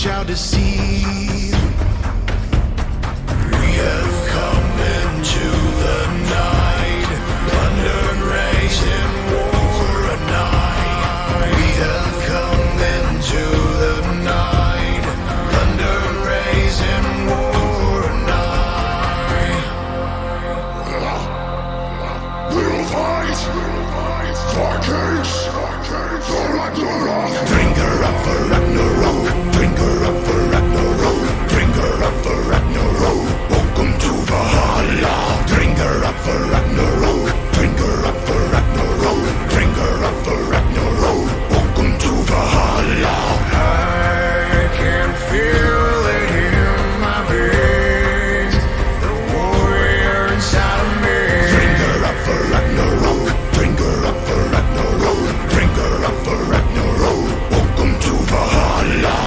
shall deceive. We have come into the night, thunder and rage in war a night. We have come into the night, thunder and rage in war a night. We'll fight for kings, for Ragnarok. Bring her up for Ragnarok, bring her up for Ragnarok, bring her up for Ragnarok. Welcome to Valhalla. Bring her up for Ragnarok, bring her up for Ragnarok, bring her up for Ragnarok. Welcome to Valhalla. I can feel it in my veins, the warrior inside of me. Bring her up for Ragnarok, bring her up for Ragnarok, bring her up for Ragnarok. Welcome to Valhalla.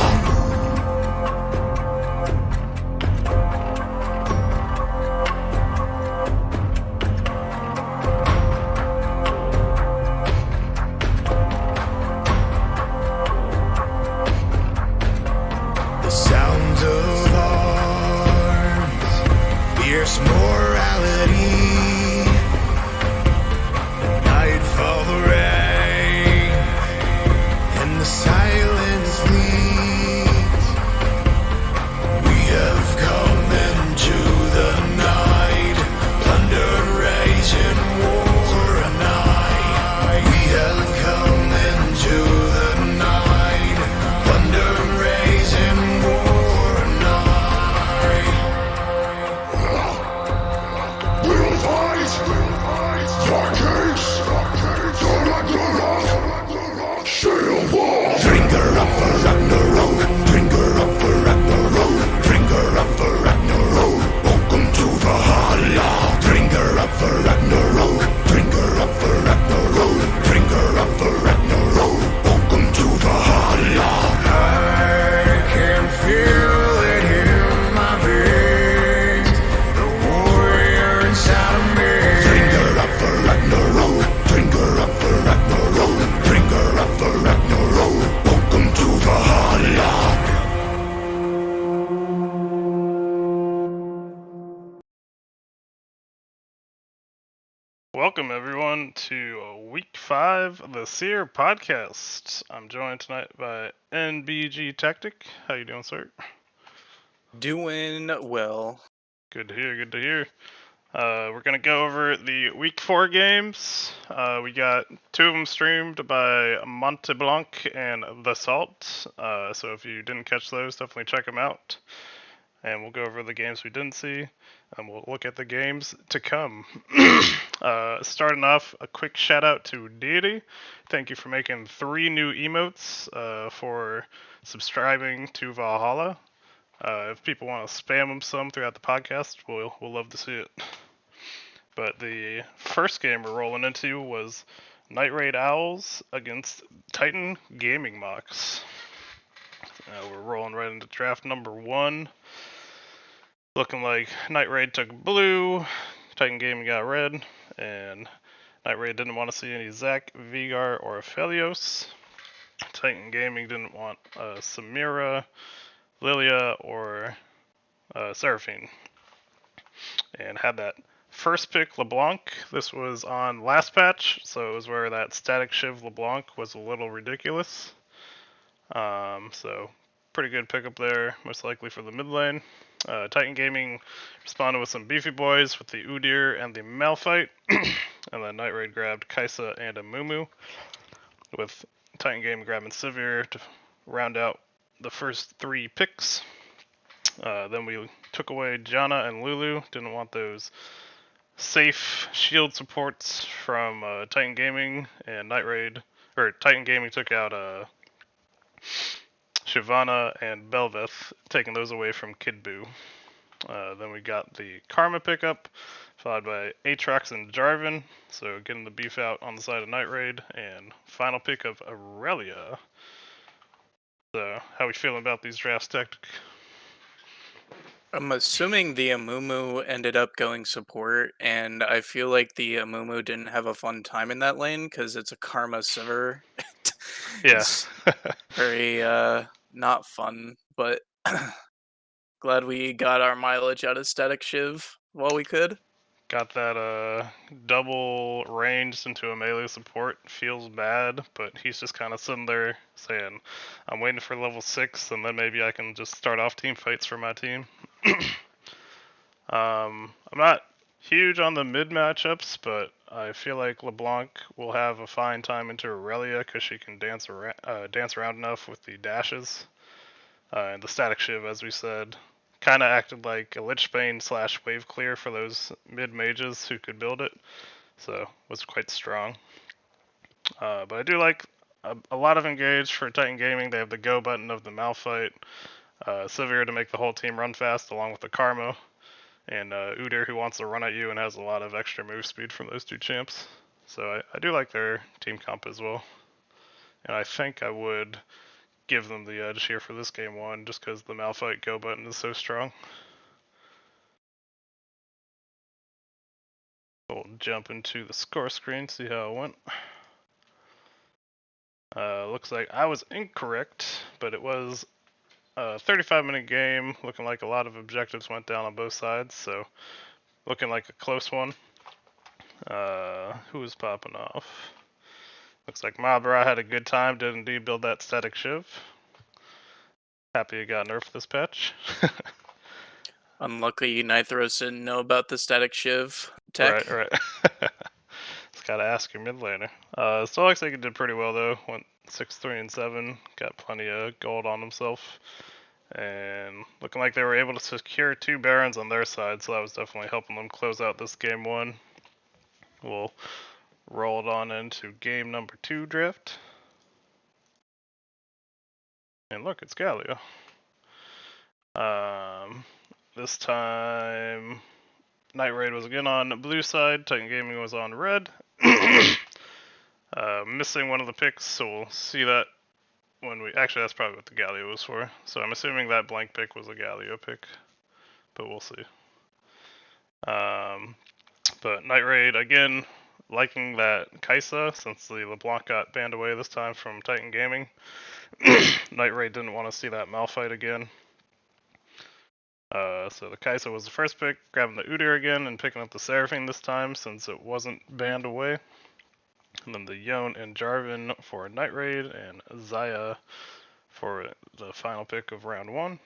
The sounds of arms, fierce morality. Nightfall, the rain, and the silence leads. We have come into the night, thunder rage and war a night. We have come into the night, thunder rage and war a night. We'll fight for kings, for Ragnarok. Sail war. Bring her up for Ragnarok, bring her up for Ragnarok, bring her up for Ragnarok. Welcome to Valhalla. Bring her up for Ragnarok, bring her up for Ragnarok, bring her up for Ragnarok. Welcome to Valhalla. I can feel it in my veins, the warrior inside of me. Bring her up for Ragnarok, bring her up for Ragnarok, bring her up for Ragnarok. Welcome to Valhalla. Welcome everyone to week 5 of the Seer podcast. I'm joined tonight by NBG Tactic. How you doing, sir? Doing well. Good to hear. Good to hear. We're gonna go over the week 4 games. We got 2 of them streamed by Monte Blanc and The Salt. So if you didn't catch those, definitely check them out. And we'll go over the games we didn't see, and we'll look at the games to come. Starting off, a quick shout out to Deity. Thank you for making 3 new emotes for subscribing to Valhalla. If people want to spam them some throughout the podcast, we'll love to see it. But the first game we're rolling into was Night Raid Owls against Titan Gaming Mox. We're rolling right into draft number 1. Looking like Night Raid took blue, Titan Gaming got red, and Night Raid didn't want to see any Zach, Vigar, or Aphelios. Titan Gaming didn't want Samira, Lilia, or Seraphine. And had that first pick LeBlanc. This was on last patch, so it was where that static Shiv LeBlanc was a little ridiculous. So pretty good pickup there, most likely for the mid lane. Titan Gaming responded with some beefy boys with the Udyr and the Malphite, and then Night Raid grabbed Kaisa and a Mumu, with Titan Gaming grabbing Sivir to round out the first 3 picks. Then we took away Janna and Lulu, didn't want those safe shield supports from Titan Gaming, and Titan Gaming took out Shyvana and Belveth, taking those away from Kid Buu. Then we got the Karma pickup, followed by Aatrox and Jarvan, so getting the beef out on the side of Night Raid, and final pick of Aurelia. So, how we feeling about these drafts, Tactic? I'm assuming the Amumu ended up going support, and I feel like the Amumu didn't have a fun time in that lane because it's a Karma Sivir. Yeah. It's very not fun, but glad we got our mileage out of Static Shiv while we could. Got that double ranged into a melee support. Feels bad, but he's just kind of sitting there saying, I'm waiting for level 6, and then maybe I can just start off team fights for my team. I'm not huge on the mid matchups, but I feel like LeBlanc will have a fine time into Aurelia because she can dance around enough with the dashes. And the Static Shiv, as we said, kind of acted like a Lich Bane / Wave Clear for those mid mages who could build it, so was quite strong. But I do like a lot of engage for Titan Gaming. They have the go button of the Malphite, Seer to make the whole team run fast along with the Karma, and Udyr who wants to run at you and has a lot of extra move speed from those two champs. So I do like their team comp as well. And I think I would give them the edge here for this game 1 just because the Malphite go button is so strong. We'll jump into the score screen, see how it went. Looks like I was incorrect, but it was a 35-minute game, looking like a lot of objectives went down on both sides, so looking like a close one. Who was popping off? Looks like Mabra had a good time, did indeed build that Static Shiv. Happy it got nerfed this patch. Unlucky Nithros didn't know about the Static Shiv tech. Right. Just gotta ask your mid laner. Still looks like he did pretty well though. Went 6-3 and 7. Got plenty of gold on himself. And looking like they were able to secure 2 Barons on their side, so that was definitely helping them close out this game 1. We'll roll it on into game number 2 draft. And look, it's Galio. This time, Night Raid was again on blue side, Titan Gaming was on red. Missing one of the picks, so we'll see that when we... Actually, that's probably what the Galio was for. So I'm assuming that blank pick was a Galio pick, but we'll see. But Night Raid, again, liking that Kaisa, since the LeBlanc got banned away this time from Titan Gaming. Night Raid didn't want to see that Malphite again. So the Kaisa was the first pick, grabbing the Udyr again and picking up the Seraphine this time since it wasn't banned away. And then the Yone and Jarvan for Night Raid, and Zaya for the final pick of round 1.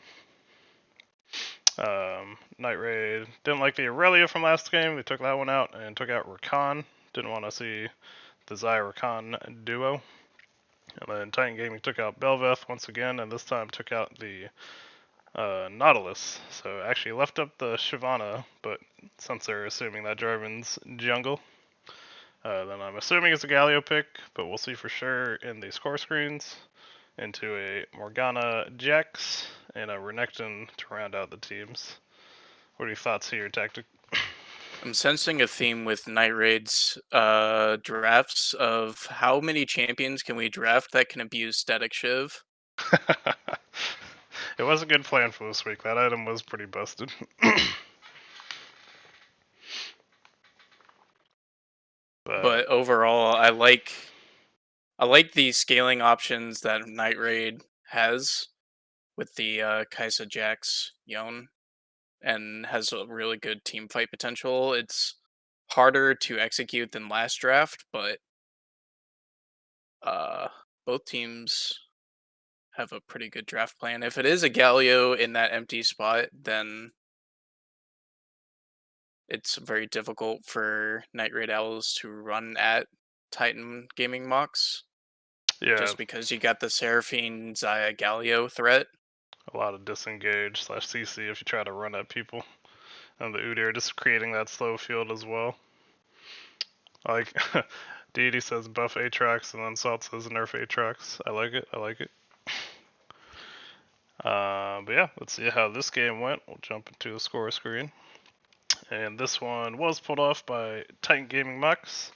Night Raid didn't like the Aurelia from last game. They took that one out and took out Rakan. Didn't want to see the Zaya Rakan duo. And then Titan Gaming took out Belveth once again, and this time took out the Nautilus. So actually left up the Shyvana, but since they're assuming that Jarvan's jungle, then I'm assuming it's a Galio pick, but we'll see for sure in the score screens. Into a Morgana Jax and a Renekton to round out the teams. What are your thoughts here, Tactic? I'm sensing a theme with Night Raid's drafts of how many champions can we draft that can abuse Static Shiv? It was a good plan for this week. That item was pretty busted. But overall, I like the scaling options that Night Raid has with the Kaisa Jax Yone, and has a really good team fight potential. It's harder to execute than last draft, but both teams have a pretty good draft plan. If it is a Galio in that empty spot, then it's very difficult for Night Raid Owls to run at Titan Gaming Mox. Yeah. Just because you got the Seraphine Zaya Galio threat. A lot of disengage / CC if you try to run at people. And the Udyr just creating that slow field as well. Like, Deity says buff Aatrox, and then Salt says nerf Aatrox. I like it. But yeah, let's see how this game went. We'll jump into the score screen. And this one was pulled off by Titan Gaming Max.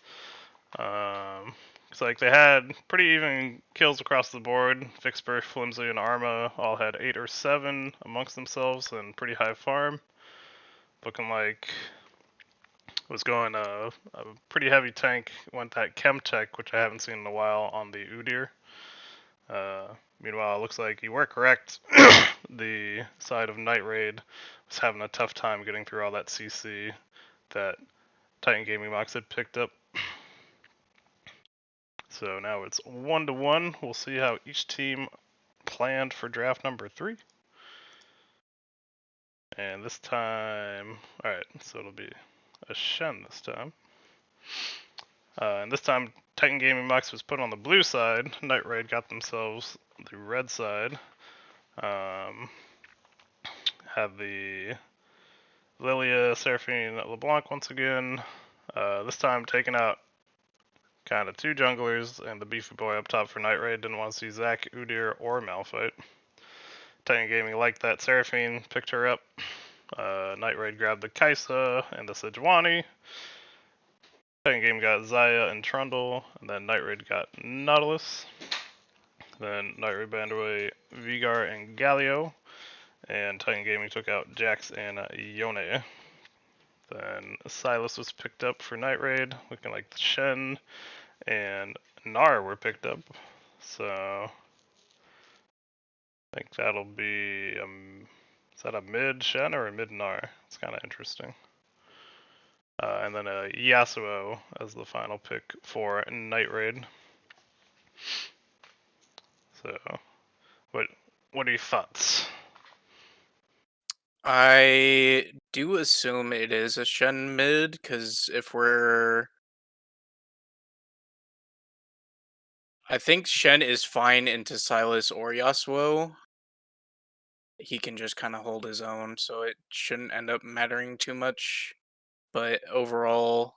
It's like they had pretty even kills across the board. Vixper, Flimsy, and Arma all had 8 or 7 amongst themselves and pretty high farm. Looking like it was going a pretty heavy tank. Went that Chem Tech, which I haven't seen in a while, on the Udyr. Meanwhile, it looks like you were correct. The side of Night Raid was having a tough time getting through all that CC that Titan Gaming Mox had picked up. So now it's 1-1. We'll see how each team planned for draft number 3. And this time, alright, so it'll be a Shen this time. And this time, Titan Gaming Mox was put on the blue side. Night Raid got themselves the red side. Have the Lilia, Seraphine, LeBlanc once again. This time taking out kind of 2 junglers, and the beefy boy up top for Night Raid didn't want to see Zac, Udyr, or Malphite. Titan Gaming liked that Seraphine, picked her up. Night Raid grabbed the Kaisa and the Sejuani. Titan Gaming got Xayah and Trundle, and then Night Raid got Nautilus. Then Night Raid banned away Vigar and Galio, and Titan Gaming took out Jax and Yone. Then Silas was picked up for Night Raid, looking like the Shen and Gnar were picked up. So I think that'll be is that a mid Shen or a mid Gnar? It's kind of interesting. And then a Yasuo as the final pick for Night Raid. So what are your thoughts? I do assume it is a Shen mid, because I think Shen is fine into Silas or Yasuo. He can just kind of hold his own, so it shouldn't end up mattering too much. But overall,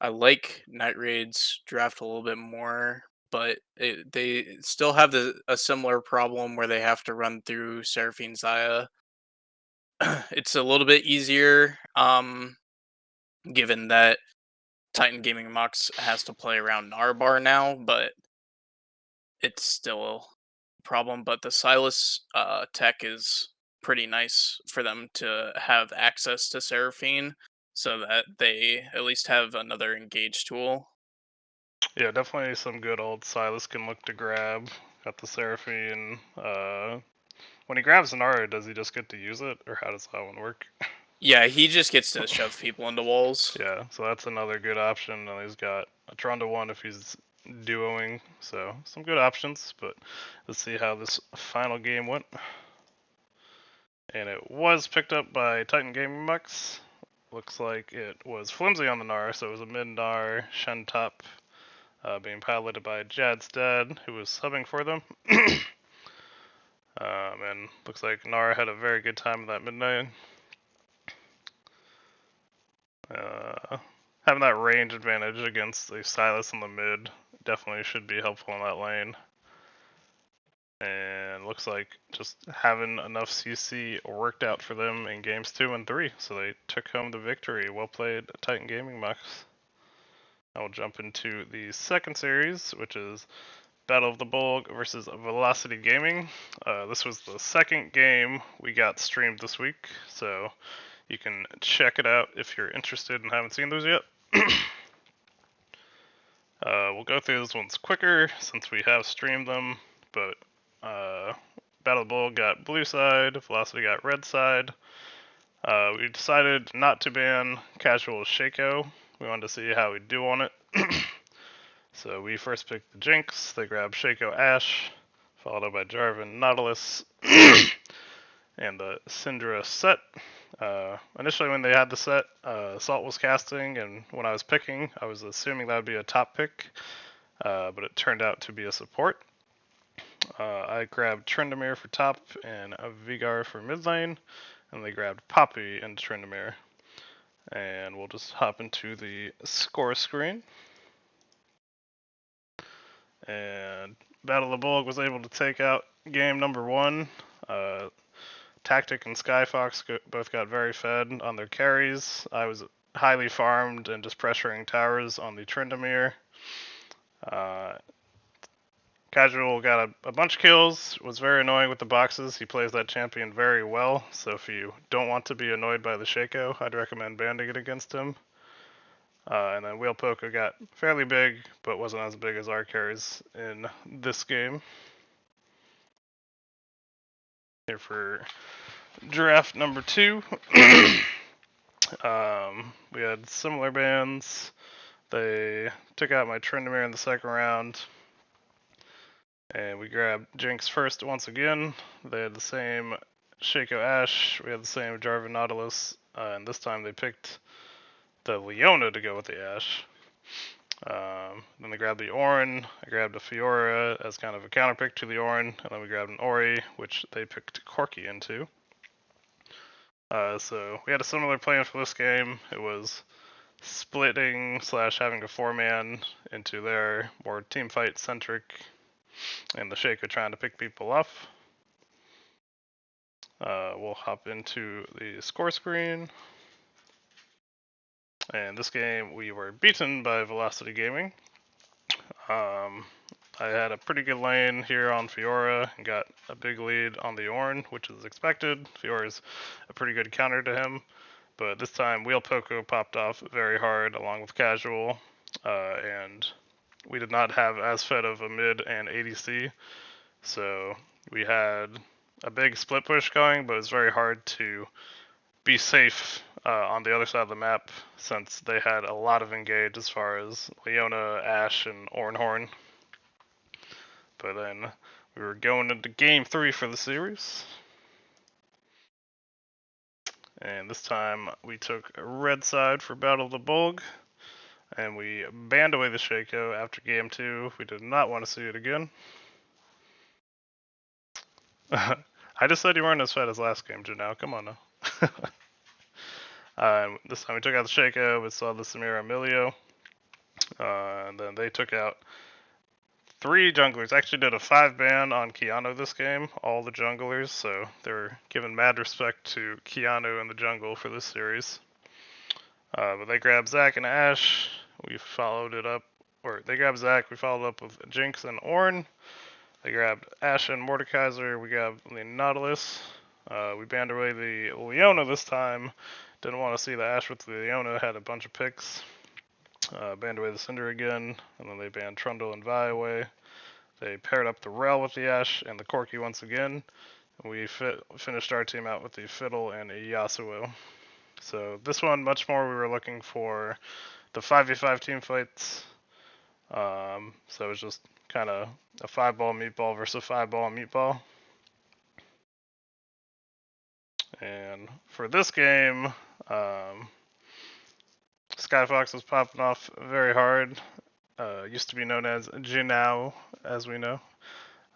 I like Night Raid's draft a little bit more, but they still have a similar problem where they have to run through Seraphine Xayah. It's a little bit easier, given that Titan Gaming Mox has to play around Narbar now, but it's still a problem. But the Silas tech is pretty nice for them to have access to Seraphine, so that they at least have another engage tool. Yeah, definitely some good old Silas can look to grab. Got the Seraphine. When he grabs an Aura, does he just get to use it, or how does that one work? Yeah, he just gets to shove people into walls. Yeah, so that's another good option. And he's got a Trundle one if he's duoing. So some good options, but let's see how this final game went. And it was picked up by Titan Gaming Mux. Looks like it was flimsy on the Gnar, so it was a mid Gnar Shen top, being piloted by Jad's dad, who was subbing for them. And looks like Gnar had a very good time in that midnight. Having that range advantage against the Silas in the mid definitely should be helpful in that lane. And looks like just having enough CC worked out for them in games 2 and 3, so they took home the victory. Well played, Titan Gaming Mux. I will jump into the second series, which is Battle of the Bulg versus Velocity Gaming. This was the second game we got streamed this week, so you can check it out if you're interested and haven't seen those yet. We'll go through those ones quicker since we have streamed them, but Battle of the Bulg got blue side, Velocity got red side. We decided not to ban casual Shaco. We wanted to see how we do on it. So we first picked the Jinx, they grabbed Shaco Ashe, followed up by Jarvan Nautilus, and the Syndra set. Initially when they had the set, Salt was casting, and when I was picking, I was assuming that would be a top pick, but it turned out to be a support. I grabbed Tryndamere for top and Vigar for mid lane, and they grabbed Poppy and Tryndamere. And we'll just hop into the score screen. And Battle of the Bulg was able to take out game number 1. Tactic and Skyfox both got very fed on their carries. I was highly farmed and just pressuring towers on the Tryndamere. Casual got a bunch of kills, was very annoying with the boxes. He plays that champion very well, so if you don't want to be annoyed by the Shaco, I'd recommend banding it against him. And then Wheel Poker got fairly big, but wasn't as big as our carries in this game. here for draft number 2. We had similar bands. They took out my Tryndamere in the second round, and we grabbed Jinx first once again. They had the same Shaco Ash, we had the same Jarvan Nautilus, and this time they picked the Leona to go with the Ash. Then they grabbed the Orin. I grabbed a Fiora as kind of a counterpick to the Orin, and then we grabbed an Ori, which they picked Corki into. So we had a similar plan for this game. It was splitting / having a 4-man into their more team fight centric, and the Shaco trying to pick people off. We'll hop into the score screen. And this game we were beaten by Velocity Gaming. I had a pretty good lane here on Fiora and got a big lead on the Ornn, which is expected. Fiora's a pretty good counter to him, but this time Wheel Poco popped off very hard along with Casual, and we did not have as fed of a mid and ADC, so we had a big split push going, but it was very hard to be safe on the other side of the map since they had a lot of engage as far as Leona, Ashe, and Ornhorn. But then we were going into game 3 for the series. And this time we took red side for Battle of the Bulg. And we banned away the Shaco after game 2. We did not want to see it again. I just said you weren't as fed as last game, Janelle. Come on now. This time we took out the Shaco. We saw the Samira Emilio. And then they took out 3 junglers. Actually did a 5-ban on Keanu this game, all the junglers, so they were giving mad respect to Keanu in the jungle for this series. But they grabbed Zac and Ashe. We followed it up, or they grabbed Zac, we followed up with Jinx and Ornn. They grabbed Ashe and Mordekaiser, we grabbed the Nautilus. We banned away the Leona this time. Didn't want to see the Ashe with the Leona, had a bunch of picks. Banned away the Cinder again, and then they banned Trundle and Vi away. They paired up the Rel with the Ashe and the Corki once again. We finished our team out with the Fiddle and a Yasuo. So this one, much more we were looking for the 5v5 team fights. So it was just kind of a 5-ball meatball versus a 5-ball meatball. And for this game, Skyfox was popping off very hard. Used to be known as Jinao, as we know.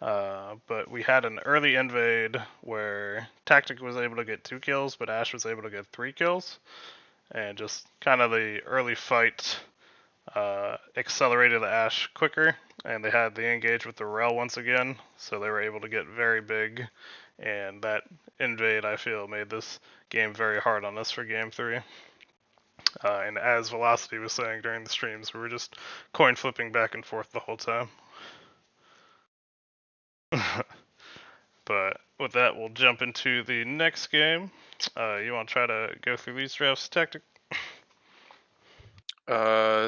But we had an early invade where Tactic was able to get 2 kills, but Ashe was able to get 3 kills. And just kind of the early fight accelerated the Ashe quicker, and they had the engage with the Rel once again, so they were able to get very big. And that invade, I feel, made this game very hard on us for game 3. And as Velocity was saying during the streams, we were just coin flipping back and forth the whole time. But with that, we'll jump into the next game. You want to try to go through these drafts, Tactic?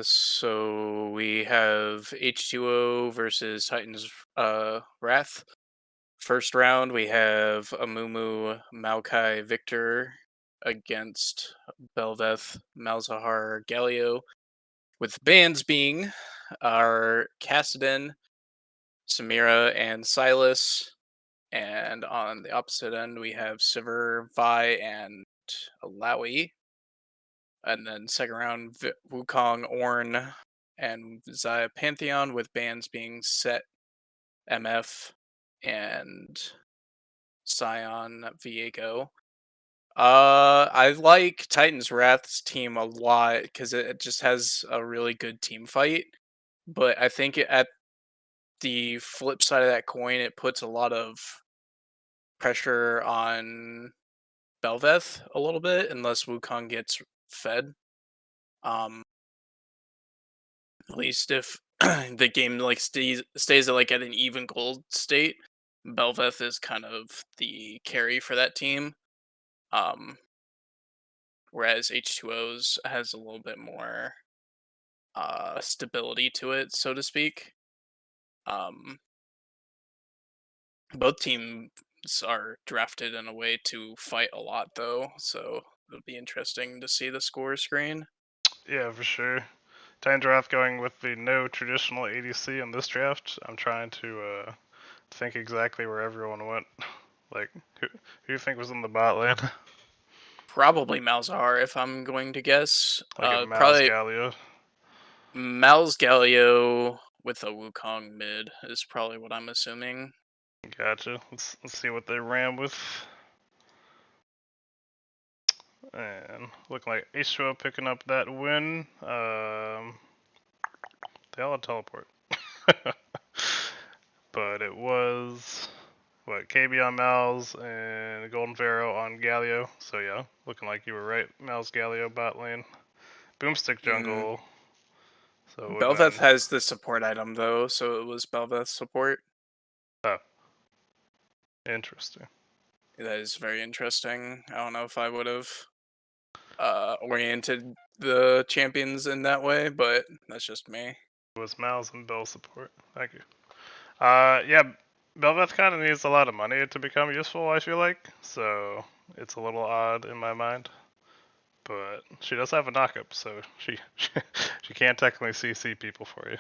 So we have H2O versus Titans Wrath. First round, we have Amumu Maokai Victor against Belveth Malzahar Galio, with bans being our Kassadin, Samira, and Silas. And on the opposite end, we have Sivir, Vi, and Alawi. And then second round, Wukong, Ornn, and Xayah Pantheon, with bans being Set, MF, and Scion Viego. I like Titans Wrath's team a lot because it just has a really good team fight. But I think at the flip side of that coin, it puts a lot of pressure on Belveth a little bit, unless Wukong gets fed. At least if the game like stays at like at an even gold state, Belveth is kind of the carry for that team. Whereas H2O's has a little bit more stability to it, so to speak. Both teams are drafted in a way to fight a lot, though. So it'll be interesting to see the score screen. Yeah, for sure. Titan draft going with the no traditional ADC in this draft. I'm trying to think exactly where everyone went. Like, who do you think was in the bot lane? Probably Malzahar, if I'm going to guess. Like a Mal's Probably Galio. Mal's Galio with a Wukong mid is probably what I'm assuming. Gotcha. Let's see what they ran with. And looking like H2O picking up that win. They all had teleport. But it was what, KB on Mal's and Golden Pharaoh on Galio. So yeah, looking like you were right. Mal's Galio bot lane. Boomstick jungle. So it would have Bel'Veth been. has the support item though, so it was Bel'Veth support. Oh, interesting. That is very interesting. I don't know if I would have oriented the champions in that way, but that's just me. It was Mal's and Bell support. Thank you. Yeah, Belveth kind of needs a lot of money to become useful, I feel like. So it's a little odd in my mind. But she does have a knockup, so she can't technically CC people for you.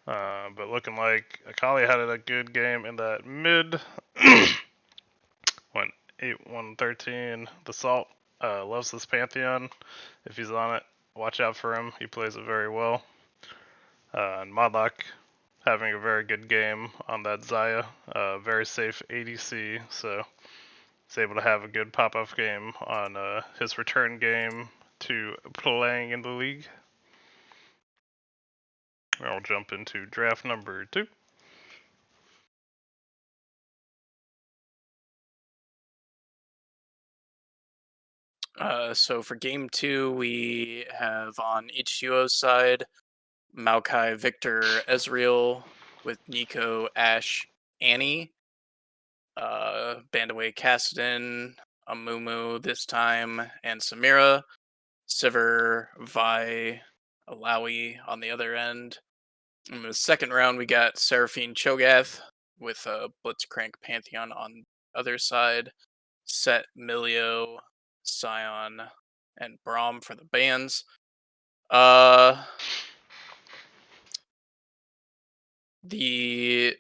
But looking like Akali had a good game in that mid. Went 8-1-13. The Salt loves this Pantheon. If he's on it, watch out for him. He plays it very well. And Modlock having a very good game on that Zaya. Very safe ADC, so he's able to have a good pop-off game on his return game to playing in the league. I'll jump into draft number 2. So for game 2, we have on H2O's side Maokai, Victor, Ezreal with Nico, Ashe, Annie. Bandaway, Kassadin, Amumu this time, and Samira. Sivir, Vi, Alawi on the other end. In the second round, we got Seraphine Cho'Gath with a Blitzcrank Pantheon on the other side. Set, Milio, Scion, and Braum for the bans. The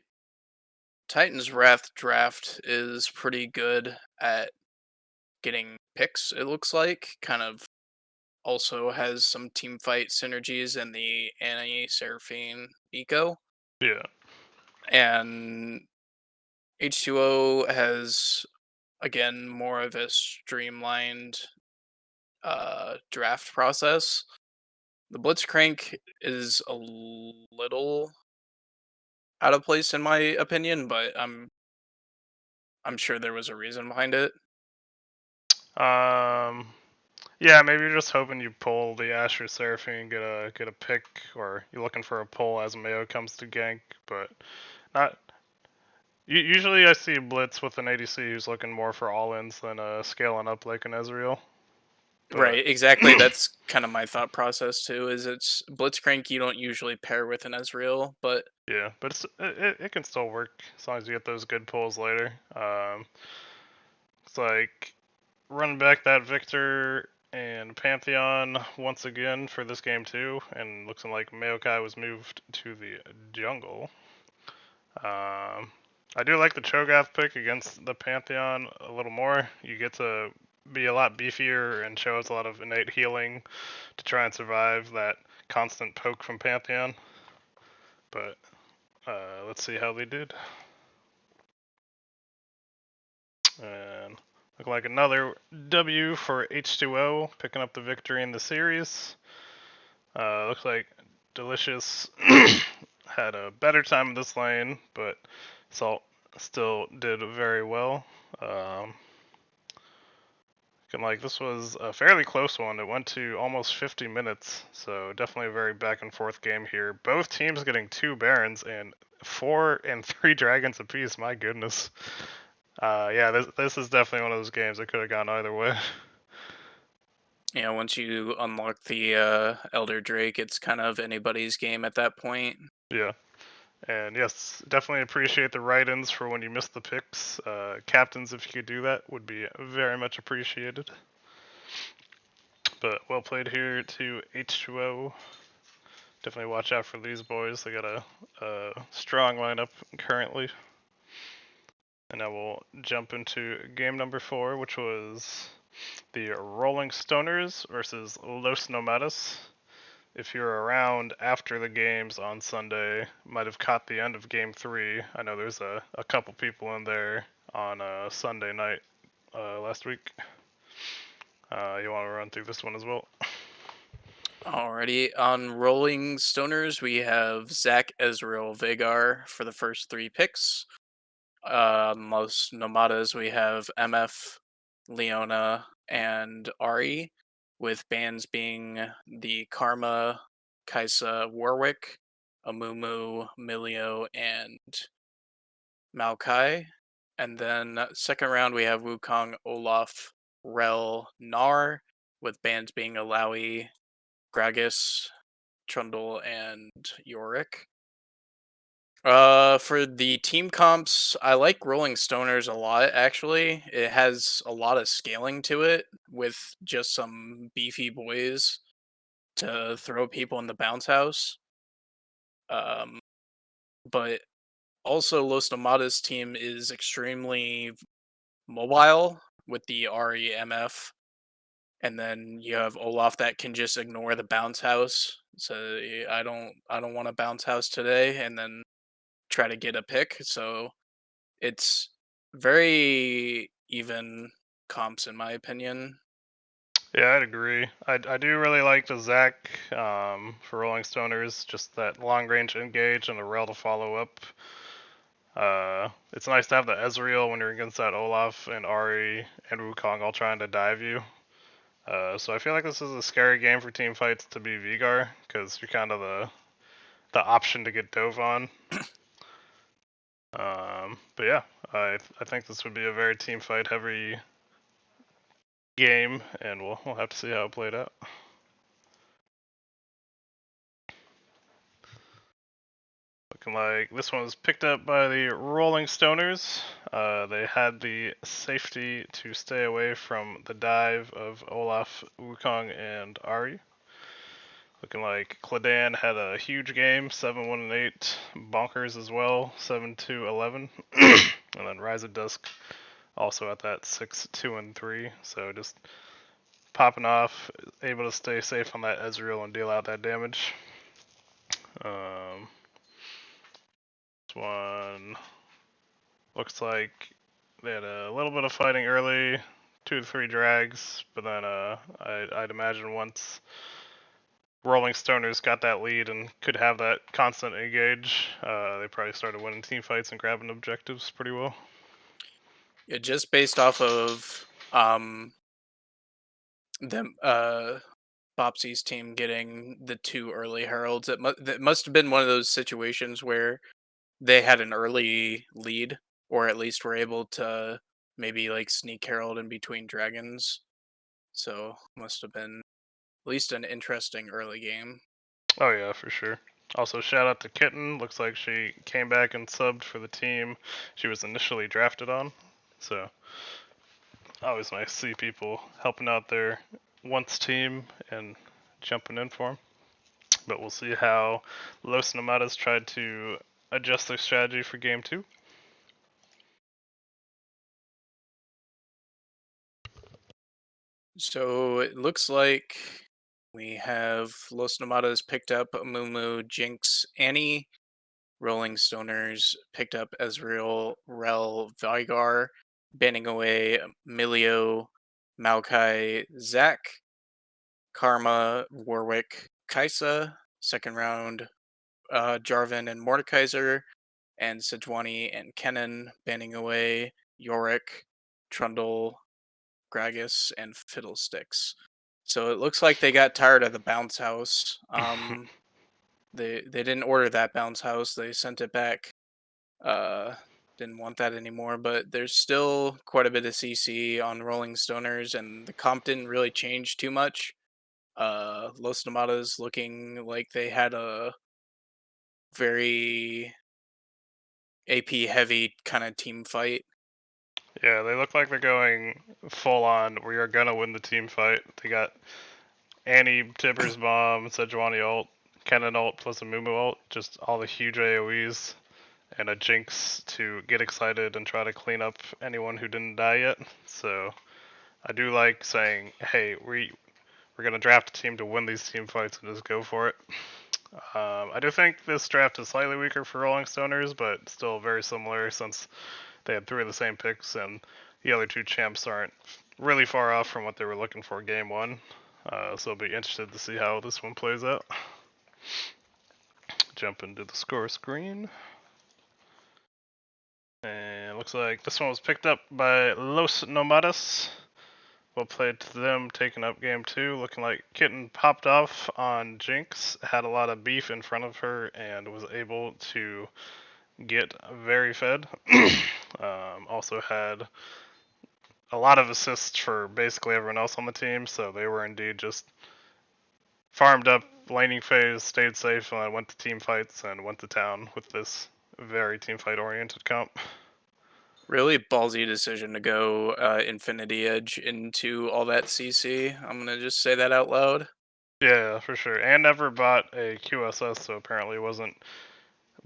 Titan's Wrath draft is pretty good at getting picks, it looks like. Kind of also has some team fight synergies in the Annie, Seraphine, Eco. Yeah. And H2O has, again, more of a streamlined draft process. The Blitzcrank is a little out of place in my opinion, but I'm sure there was a reason behind it. Yeah, maybe you're just hoping you pull the Asher Seraphine, get a pick, or you're looking for a pull as Mayo comes to gank, but not. Usually I see Blitz with an ADC who's looking more for all-ins than scaling up like an Ezreal. But Right, exactly. That's kind of my thought process too. Is it's Blitzcrank you don't usually pair with an Ezreal, but yeah, but it can still work as long as you get those good pulls later. It's like running back that Victor and Pantheon once again for this game too, and looking like Maokai was moved to the jungle. I do like the Cho'Gath pick against the Pantheon a little more. You get to be a lot beefier and show us a lot of innate healing to try and survive that constant poke from Pantheon. But let's see how they did. And look like another W for H2O, picking up the victory in the series. Looks like Delicious had a better time in this lane, but Salt still did very well. Like this was a fairly close one. It went to almost 50 minutes, so definitely a very back and forth game here. Both teams getting 2 Barons and 4 and 3 Dragons apiece. My goodness. Yeah, this is definitely one of those games that could have gone either way. yeah, once you unlock the Elder Drake, it's kind of anybody's game at that point. Yeah. And yes, definitely appreciate the write-ins for when you missed the picks. Captains, if you could do that, would be very much appreciated. But well played here to H2O. Definitely watch out for these boys. They got a strong lineup currently. And now we'll jump into game number 4, which was the Rolling Stoners versus Los Nomadas. If you're around after the games on Sunday, might have caught the end of game 3. I know there's a couple people in there on Sunday night last week. You want to run through this one as well? Alrighty, on Rolling Stoners, we have Zach, Ezreal, Vagar for the first 3 picks. Most Nomadas, we have MF, Leona, and Ari, with bans being the Karma, Kaisa, Warwick, Amumu, Milio, and Maokai. And then second round, we have Wukong, Olaf, Rel, Nar, with bans being Alawi, Gragas, Trundle, and Yorick. For the team comps, I like Rolling Stoners a lot, actually. It has a lot of scaling to it with just some beefy boys to throw people in the bounce house. Um, but also Los Nomada's team is extremely mobile with the REMF, and then you have Olaf that can just ignore the bounce house. So I don't want a bounce house today, and then try to get a pick. So it's very even comps in my opinion. Yeah, I'd agree. I do really like the Zach for Rolling Stoners, just that long range engage and the rail to follow up. It's nice to have the Ezreal when you're against that Olaf and Ari and Wukong all trying to dive you. So I feel like this is a scary game for team fights to be Vigar, because you're kind of the option to get dove on. But yeah, I think this would be a very team fight heavy game, and we'll have to see how it played out. Looking like this one was picked up by the Rolling Stoners. They had the safety to stay away from the dive of Olaf, Wukong, and Ari. Looking like Cladan had a huge game, 7-1 and 8. Bonkers as well, 7-2 11. And then Rise of Dusk also at that 6-2 and 3. So just popping off, able to stay safe on that Ezreal and deal out that damage. This one looks like they had a little bit of fighting early, 2 to 3 drags, but then I'd imagine once Rolling Stoners got that lead and could have that constant engage, they probably started winning team fights and grabbing objectives pretty well. Yeah, just based off of them Bopsy's team getting the 2 early heralds, it must have been one of those situations where they had an early lead, or at least were able to maybe like sneak herald in between dragons. So must have been at least an interesting early game. Oh yeah, for sure. Also, shout out to Kitten. Looks like she came back and subbed for the team she was initially drafted on. So, always nice to see people helping out their once team and jumping in for them. But we'll see how Los Nomadas tried to adjust their strategy for game 2. So it looks like we have Los Nomadas picked up Mumu, Jinx, Annie. Rolling Stoners picked up Ezreal, Rel, Vigar, banning away Milio, Maokai, Zac, Karma, Warwick, Kaisa. Second round, Jarvan and Mordekaiser, and Sejuani and Kennen, banning away Yorick, Trundle, Gragas, and Fiddlesticks. So it looks like they got tired of the bounce house. They didn't order that bounce house. They sent it back. Didn't want that anymore. But there's still quite a bit of CC on Rolling Stoners, and the comp didn't really change too much. Los Nomadas looking like they had a very AP heavy kind of team fight. Yeah, they look like they're going full on. We are gonna win the team fight. They got Annie, Tipper's bomb, Sejuani ult, Kennen ult plus a Mumu ult, just all the huge AoEs, and a Jinx to get excited and try to clean up anyone who didn't die yet. So I do like saying, hey, we're gonna draft a team to win these team fights and just go for it. I do think this draft is slightly weaker for Rolling Stoners, but still very similar since they had 3 of the same picks and the other 2 champs aren't really far off from what they were looking for game 1. So I'll be interested to see how this one plays out. Jump into the score screen. And it looks like this one was picked up by Los Nomadas. Well played to them, taking up game 2. Looking like Kitten popped off on Jinx, had a lot of beef in front of her, and was able to get very fed. Also had a lot of assists for basically everyone else on the team, so they were indeed just farmed up laning phase, stayed safe, and went to team fights and went to town with this very team fight oriented comp. Really ballsy decision to go Infinity Edge into all that CC. I'm gonna just say that out loud. Yeah, for sure. And never bought a QSS, so apparently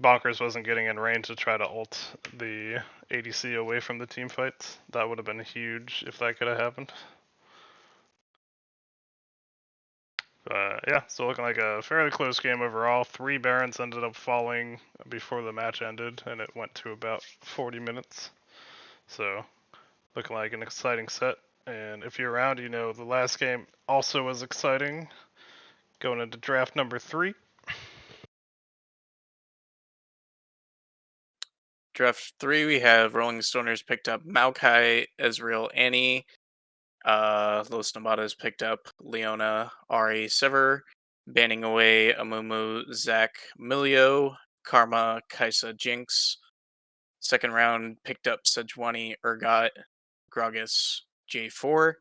Bonkers wasn't getting in range to try to ult the ADC away from the team fights. That would have been huge if that could have happened. Yeah, so looking like a fairly close game overall. 3 Barons ended up falling before the match ended, and it went to about 40 minutes. So, looking like an exciting set. And if you're around, you know the last game also was exciting. Going into draft number 3. Draft 3, we have Rolling Stoners picked up Maokai, Ezreal, Annie. Los Nomadas picked up Leona, Ari, Sever, banning away Amumu, Zac, Milio, Karma, Kaisa, Jinx. Second round picked up Sejuani, Urgot, Gragas, J4.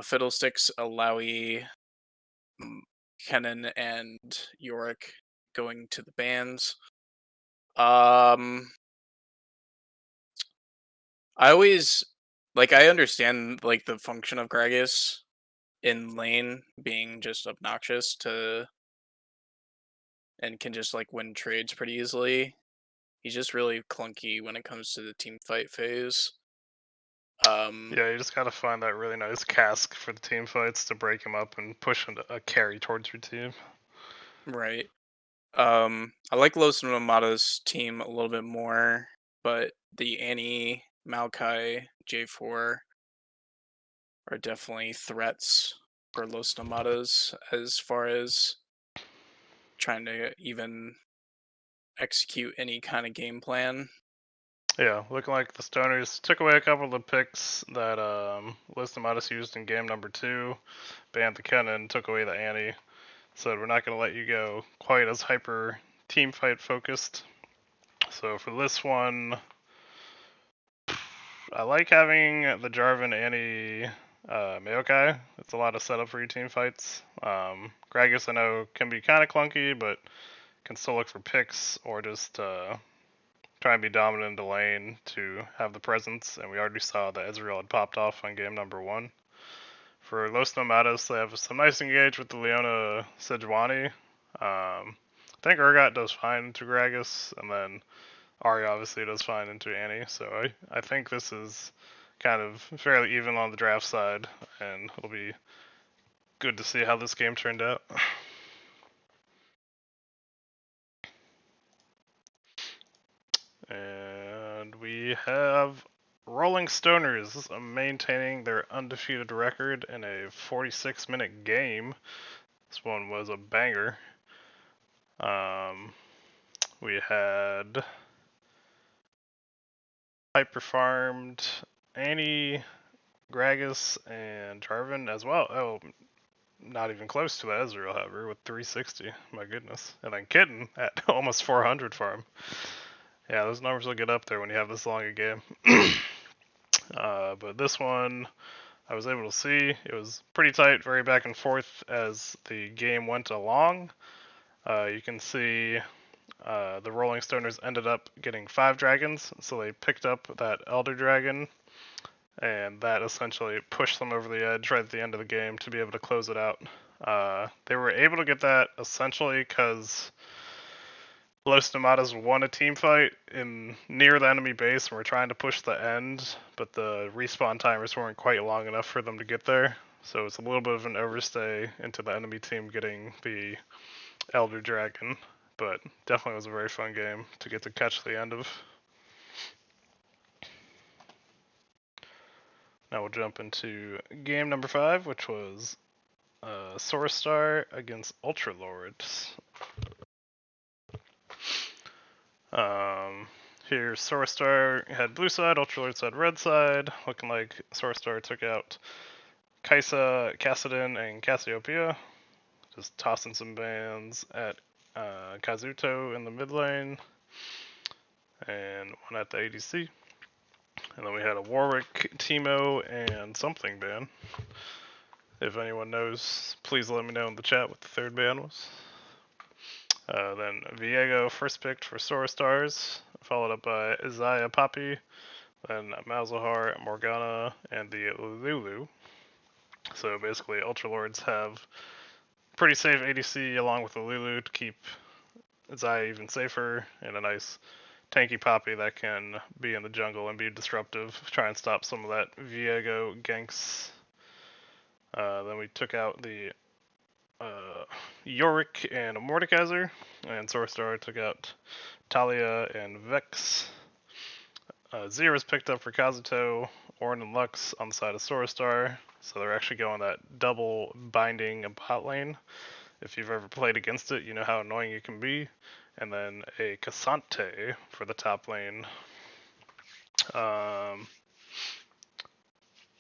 Fiddlesticks, Alawi, Kennen, and Yorick going to the bans. I always I understand like the function of Gragas in lane being just obnoxious to and can just like win trades pretty easily. He's just really clunky when it comes to the team fight phase. Yeah, you just gotta find that really nice cask for the team fights to break him up and push him to a carry towards your team. Right. I like Los Nomada's team a little bit more, but the Annie, Maokai, J4 are definitely threats for Los Nomadas as far as trying to even execute any kind of game plan. Yeah, looking like the Stoners took away a couple of the picks that Listomatis used in game number 2, banned the Kennen, took away the Annie. Said we're not going to let you go quite as hyper team fight focused. So for this one, I like having the Jarvan Annie Maokai. It's a lot of setup for your team fights. Gragas I know can be kind of clunky, but can still look for picks or just try and be dominant in the lane to have the presence. And we already saw that Ezreal had popped off on game number 1. For Los Nomados, they have some nice engage with the Leona Sejuani. I think Urgot does fine into Gragas, and then Ari obviously does fine into Annie. So I think this is kind of fairly even on the draft side, and it'll be good to see how this game turned out. And we have Rolling Stoners maintaining their undefeated record in a 46-minute game. This one was a banger. We had hyper farmed Annie, Gragas, and Jarvan as well. Oh, not even close to that Ezreal, however, with 360. My goodness. And then Kitten at almost 400 farm. Yeah, those numbers will get up there when you have this long a game. But this one, I was able to see. It was pretty tight, very back and forth as the game went along. You can see the Rolling Stoners ended up getting 5 dragons, so they picked up that Elder Dragon, and that essentially pushed them over the edge right at the end of the game to be able to close it out. They were able to get that essentially because Los Tomatas won a team fight in near the enemy base and were trying to push the end, but the respawn timers weren't quite long enough for them to get there. So it's a little bit of an overstay into the enemy team getting the Elder Dragon, but definitely was a very fun game to get to catch the end of. Now we'll jump into game number 5, which was Star against Ultra Lords. Here, Star had blue side, Ultra Lords had red side. Looking like Star took out Kaisa, Kassadin, and Cassiopeia. Just tossing some bans at Kazuto in the mid lane, and one at the ADC. And then we had a Warwick, Teemo, and something ban. If anyone knows, please let me know in the chat what the third ban was. Then Viego first picked for Sora Stars, followed up by Isaiah Poppy, then Malzahar, Morgana, and the Lulu. So basically, Ultra Lords have pretty safe ADC along with the Lulu to keep Isaiah even safer, and a nice tanky Poppy that can be in the jungle and be disruptive, try and stop some of that Viego ganks. Then we took out the Yorick and Mordekaiser, and Star took out Talia and Vex. Seer was picked up for Kazuto, Ornn and Lux on the side of Star, so they're actually going that double binding and bot lane. If you've ever played against it, you know how annoying it can be. And then a Cassante for the top lane. I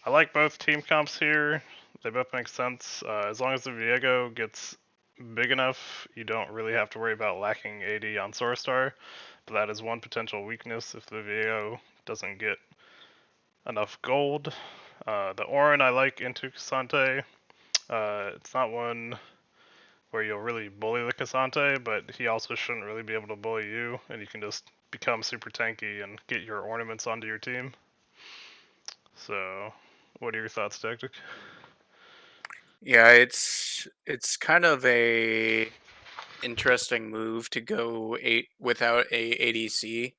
like both team comps here. They both make sense. As long as the Viego gets big enough, you don't really have to worry about lacking AD on Star. But that is one potential weakness if the Viego doesn't get enough gold. The Ornn I like into Cassante. It's not one where you'll really bully the Cassante, but he also shouldn't really be able to bully you, and you can just become super tanky and get your ornaments onto your team. So, what are your thoughts, Tactic? Yeah, it's kind of a interesting move to go without a ADC.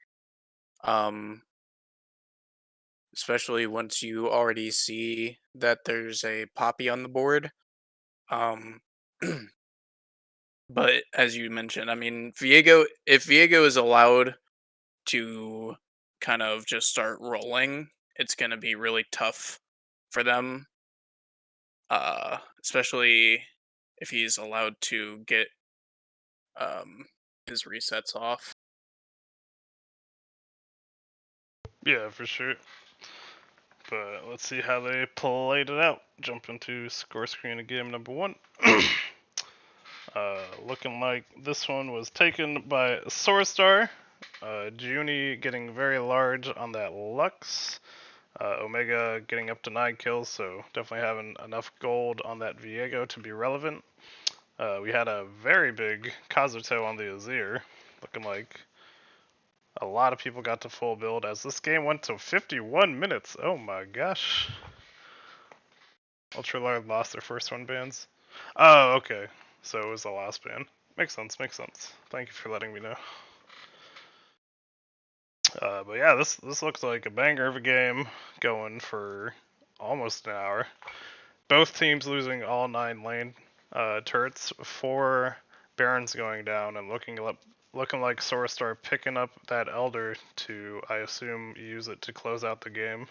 Especially once you already see that there's a Poppy on the board. But as you mentioned, I mean, if Viego is allowed to kind of just start rolling, it's going to be really tough for them. Especially if he's allowed to get his resets off. Yeah, for sure. But let's see how they played it out. Jump into score screen of game number 1. Looking like this one was taken by Star. Junie getting very large on that Lux. Omega getting up to 9 kills, so definitely having enough gold on that Viego to be relevant. We had a very big Kazuto on the Azir, looking like a lot of people got to full build as this game went to 51 minutes. Oh my gosh. Ultra Lord lost their first 1 bans. Oh, okay. So it was the last ban. Makes sense, makes sense. Thank you for letting me know. But yeah, this looks like a banger of a game going for almost an hour. Both teams losing all 9 lane turrets, 4 Barons going down, and looking like Star picking up that Elder to, I assume, use it to close out the game.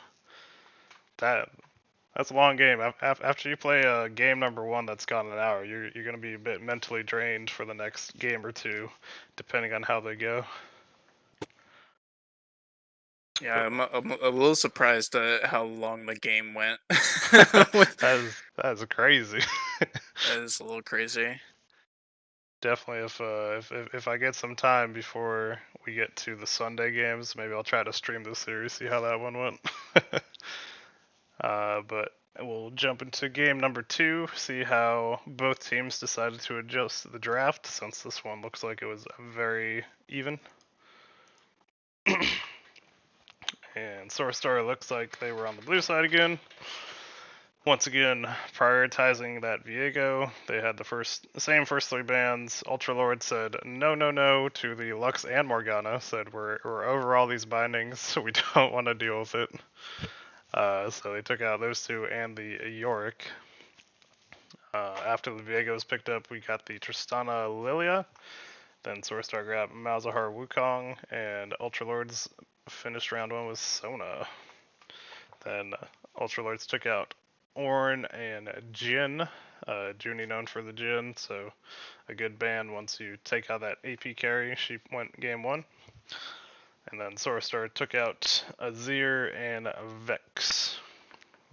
That's a long game. After you play game number 1 that's gone an hour, you're gonna be a bit mentally drained for the next game or two, depending on how they go. Yeah, I'm a little surprised at how long the game went. that is crazy. That is a little crazy. Definitely, if I get some time before we get to the Sunday games, maybe I'll try to stream this series, see how that one went. But we'll jump into game number 2, see how both teams decided to adjust the draft, since this one looks like it was very even. And Soarstar looks like they were on the blue side again. Once again, prioritizing that Viego. They had the same first 3 bans. Ultralord said no, no, no to the Lux and Morgana. Said we're over all these bindings, so we don't want to deal with it. So they took out those 2 and the Yorick. After the Viego was picked up, we got the Tristana Lilia. Then Soarstar grabbed Malzahar Wukong, and Ultralords finished round 1 with Sona. Then Ultralords took out Ornn and Jhin. Junie known for the Jhin, so a good ban once you take out that AP carry. She went game 1. And then Soarstar took out Azir and Vex.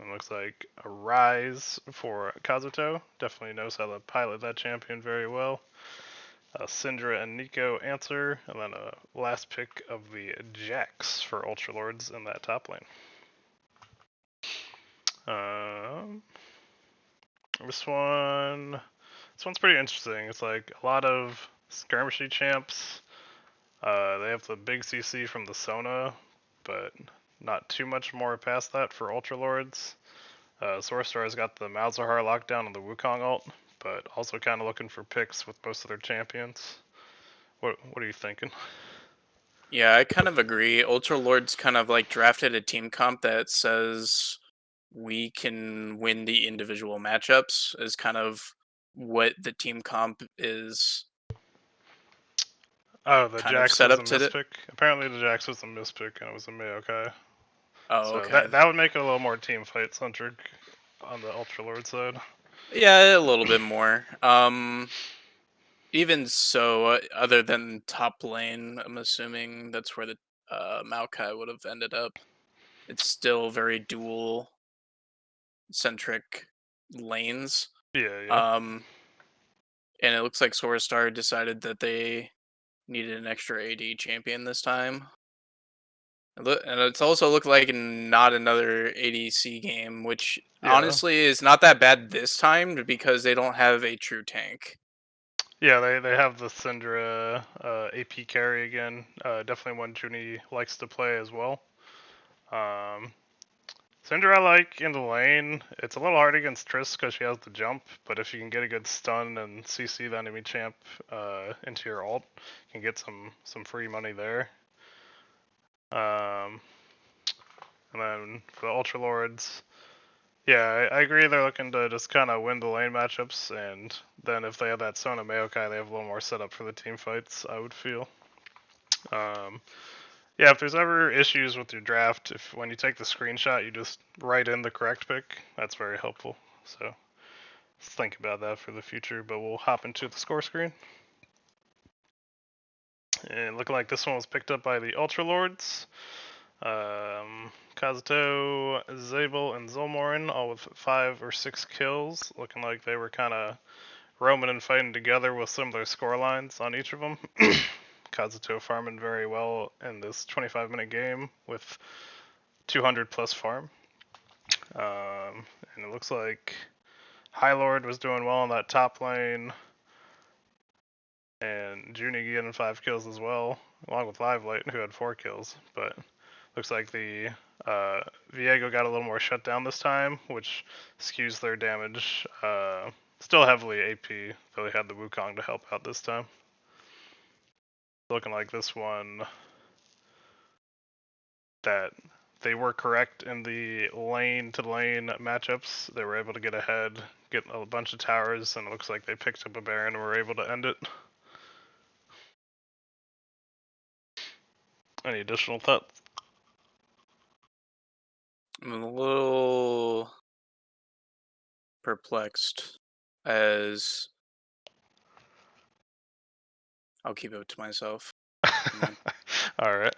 It looks like a Rise for Kazuto. Definitely knows how to pilot that champion very well. Syndra and Nico answer, and then a last pick of the Jax for Ultralords in that top lane. This one's pretty interesting. It's like a lot of skirmishy champs. They have the big CC from the Sona, but not too much more past that for Ultralords. Soarstar's got the Malzahar lockdown on the Wukong ult, but also kind of looking for picks with most of their champions. What are you thinking? Yeah, I kind of agree. Ultralord's kind of like drafted a team comp that says we can win the individual matchups, is kind of what the team comp is. Oh, the Kind of Jax set was a up to it. mispick. Apparently, the Jax was a mispick, and it was a Maokai. Oh, So okay. that would make it a little more team fight centric on the Ultralord side. Yeah, a little bit more. Even so, other than top lane, I'm assuming that's where the Maokai would have ended up. It's still very dual centric lanes. Yeah, yeah. And it looks like Soarstar decided that they needed an extra AD champion this time. And it's also looked like not another ADC game, which Yeah. honestly is not that bad this time because they don't have a true tank. Yeah, they have the Syndra AP carry again. Definitely one Junie likes to play as well. Syndra I like in the lane. It's a little hard against Triss because she has the jump, but if you can get a good stun and CC the enemy champ into your ult, you can get some free money there. And then for the Ultra Lords, yeah, I agree. They're looking to just kind of win the lane matchups, and then if they have that Sona Maokai, they have a little more setup for the team fights, I would feel. Yeah, if there's ever issues with your draft, if when you take the screenshot, you just write in the correct pick, that's very helpful. So think about that for the future, but we'll hop into the score screen. And looking like this one was picked up by the Ultra Lords. Kazuto, Zabel, and Zolmorin, all with 5 or 6 kills. Looking like they were kind of roaming and fighting together with similar score lines on each of them. Kazuto farming very well in this 25-minute game with 200 plus farm. And it looks like High Lord was doing well in that top lane. And Junie getting 5 kills as well, along with Livelight, who had 4 kills. But looks like the Viego got a little more shut down this time, which skews their damage. Still heavily AP, though they had the Wukong to help out this time. Looking like this one that they were correct in the lane to lane matchups. They were able to get ahead, get a bunch of towers, and it looks like they picked up a Baron and were able to end it. Any additional thoughts? I'm a little perplexed as I'll keep it to myself. Alright.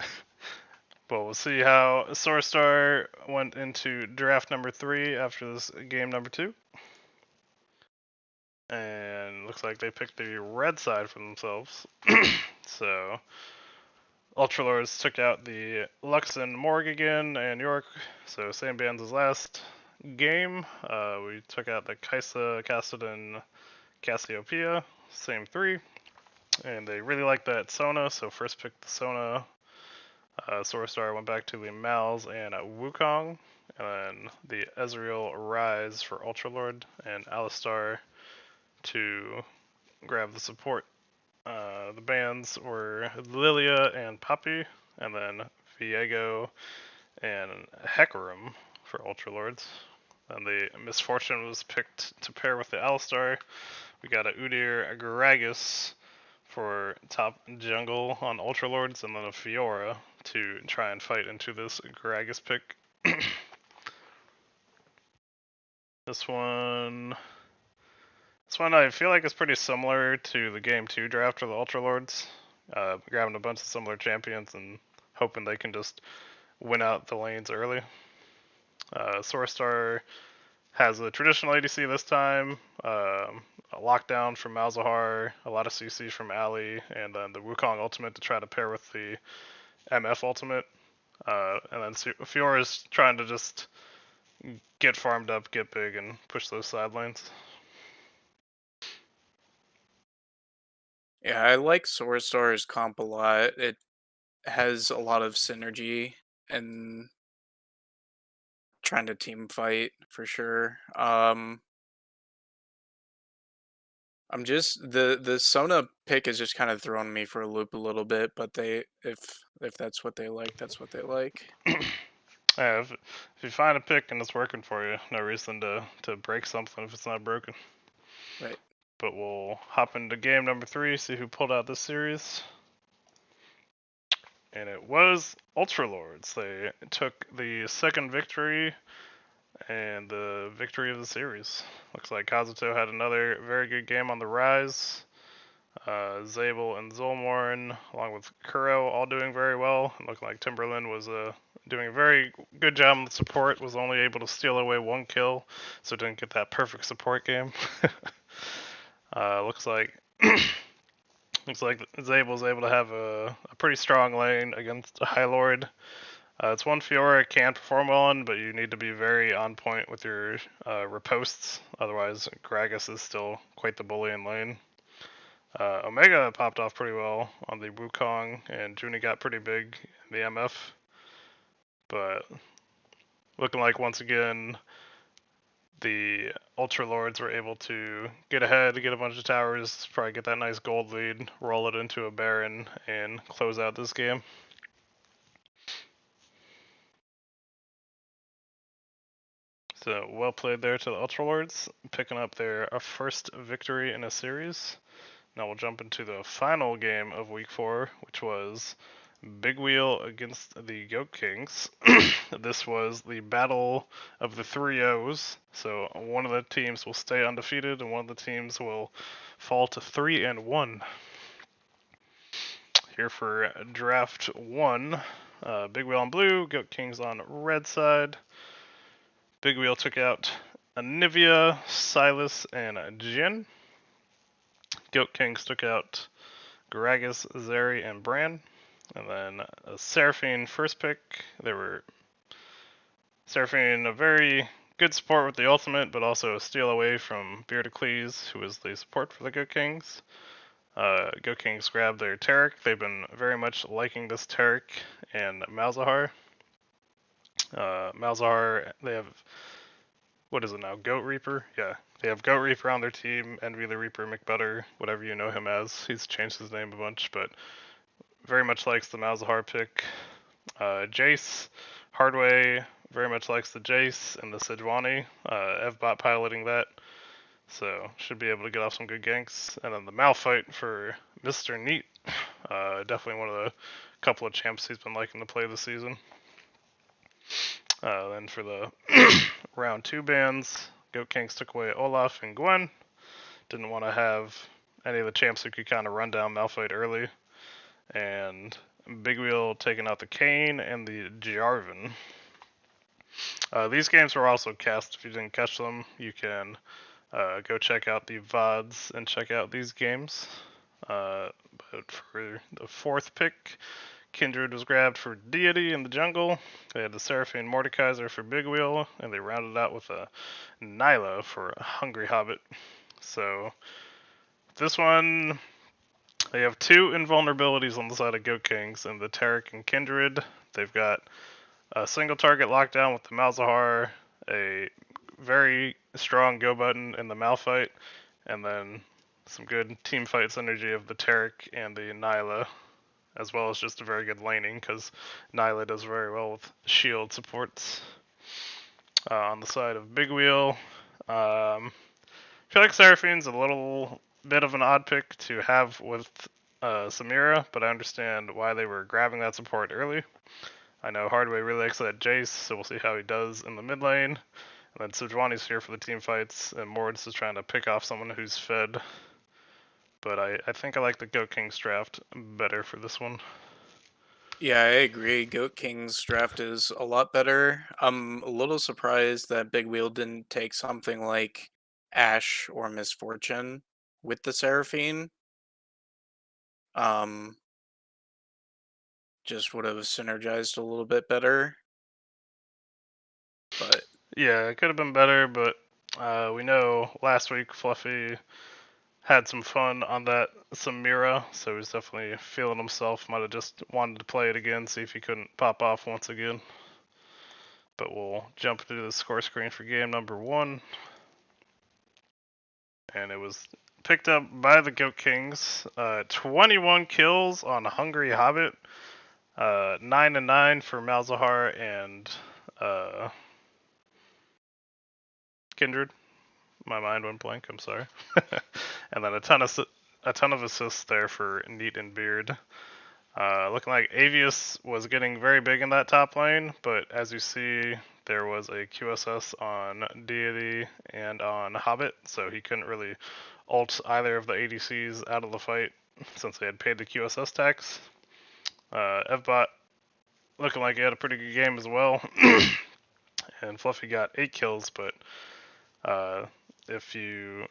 Well, we'll see how Soarstar went into draft number 3 after this game number 2. And looks like they picked the red side for themselves. So, Ultralords took out the Lux and Morg again, and York. So, same bands as last. game, we took out the Kaisa, Kassadin, Cassiopeia, same 3. And they really like that Sona, so first picked the Sona. Star went back to the Mals and Wukong. And then the Ezreal Rise for Ultralord, and Alistar to grab the support. The bans were Lilia and Poppy, and then Viego and Hecarim for Ultralords. And the Misfortune was picked to pair with the Alistar. We got a Udyr Gragas for top jungle on Ultralords, and then a Fiora to try and fight into this Gragas pick. This one I feel like is pretty similar to the Game 2 draft of the Ultralords. Grabbing a bunch of similar champions and hoping they can just win out the lanes early. Star has a traditional ADC this time, a lockdown from Malzahar, a lot of CC from Ali, and then the Wukong ultimate to try to pair with the MF ultimate. And then Fiora's trying to just get farmed up, get big, and push those side lanes. Yeah, I like Star's comp a lot. It has a lot of synergy and trying to team fight for sure. I'm just the Sona pick is just kind of throwing me for a loop a little bit, but if that's what they like, that's what they like. Yeah, if you find a pick and it's working for you, no reason to break something if it's not broken. Right. But we'll hop into game number 3, see who pulled out this series. And it was Ultralords. They took the second victory and the victory of the series. Looks like Kazuto had another very good game on the Rise. Zabel and Zolmorn, along with Kuro, all doing very well. It looked like Timberland was doing a very good job on the support, was only able to steal away 1 kill, so didn't get that perfect support game. Looks like Zabel was able to have a pretty strong lane against a High Lord. It's one Fiora can perform well on, but you need to be very on point with your riposts. Otherwise, Gragas is still quite the bully in lane. Omega popped off pretty well on the Wukong, and Junie got pretty big in the MF. But looking like once again, the Ultralords were able to get ahead, get a bunch of towers, probably get that nice gold lead, roll it into a Baron, and close out this game. So well played there to the Ultralords, picking up their first victory in a series. Now we'll jump into the final game of Week 4, which was Big Wheel against the Goat Kings. This was the battle of the 3-0s. So one of the teams will stay undefeated, and one of the teams will fall to 3-1. Here for draft 1, Big Wheel on blue, Goat Kings on red side. Big Wheel took out Anivia, Silas, and Jin. Goat Kings took out Gragas, Zeri, and Bran. And then a Seraphine first pick. They were Seraphine, a very good support with the ultimate, but also a steal away from Beardacles, who was the support for the Goat Kings. Goat Kings grabbed their Taric. They've been very much liking this Taric and Malzahar. Malzahar, they have, what is it now, Goat Reaper? Yeah, they have Goat Reaper on their team, Envy the Reaper, McButter, whatever you know him as. He's changed his name a bunch, but very much likes the Malzahar pick. Jace, Hardway very much likes the Jace and the Sejuani. Evbot piloting that, so should be able to get off some good ganks. And then the Malphite for Mr. Neat. Definitely one of the couple of champs he's been liking to play this season. Then for the round 2 bans, Goat Kings took away Olaf and Gwen. Didn't want to have any of the champs who could kind of run down Malphite early. And Big Wheel taking out the Kayn and the Jarvan. These games were also cast. If you didn't catch them, you can go check out the VODs and check out these games. But for the 4th pick, Kindred was grabbed for Deity in the jungle. They had the Seraphine Mordekaiser for Big Wheel, and they rounded out with a Nyla for Hungry Hobbit. So this one, they have two invulnerabilities on the side of Goat Kings, and the Taric and Kindred. They've got a single target lockdown with the Malzahar, a very strong go button in the Malphite, and then some good team fight synergy of the Taric and the Nyla, as well as just a very good laning, because Nyla does very well with shield supports. On the side of Big Wheel, I feel like Seraphine's a little bit of an odd pick to have with Samira, but I understand why they were grabbing that support early. I know Hardway really likes that Jace, so we'll see how he does in the mid lane. And then Sejuani's here for the team fights, and Mords is trying to pick off someone who's fed. But I think I like the Goat Kings draft better for this one. Yeah, I agree. Goat King's draft is a lot better. I'm a little surprised that Big Wheel didn't take something like Ash or Misfortune with the Seraphine. Just would have synergized a little bit better. But yeah, it could have been better, but we know last week Fluffy had some fun on that Samira, so he's definitely feeling himself. Might have just wanted to play it again, see if he couldn't pop off once again. But we'll jump to the score screen for game number 1. And it was picked up by the Goat Kings. 21 kills on Hungry Hobbit. 9-9 for Malzahar and Kindred. My mind went blank. I'm sorry. And then a ton of assists there for Neat and Beard. Looking like Avius was getting very big in that top lane, but as you see, there was a QSS on Deity and on Hobbit, so he couldn't really ult either of the ADCs out of the fight since they had paid the QSS tax. Evbot looking like he had a pretty good game as well. And Fluffy got 8 kills, but if you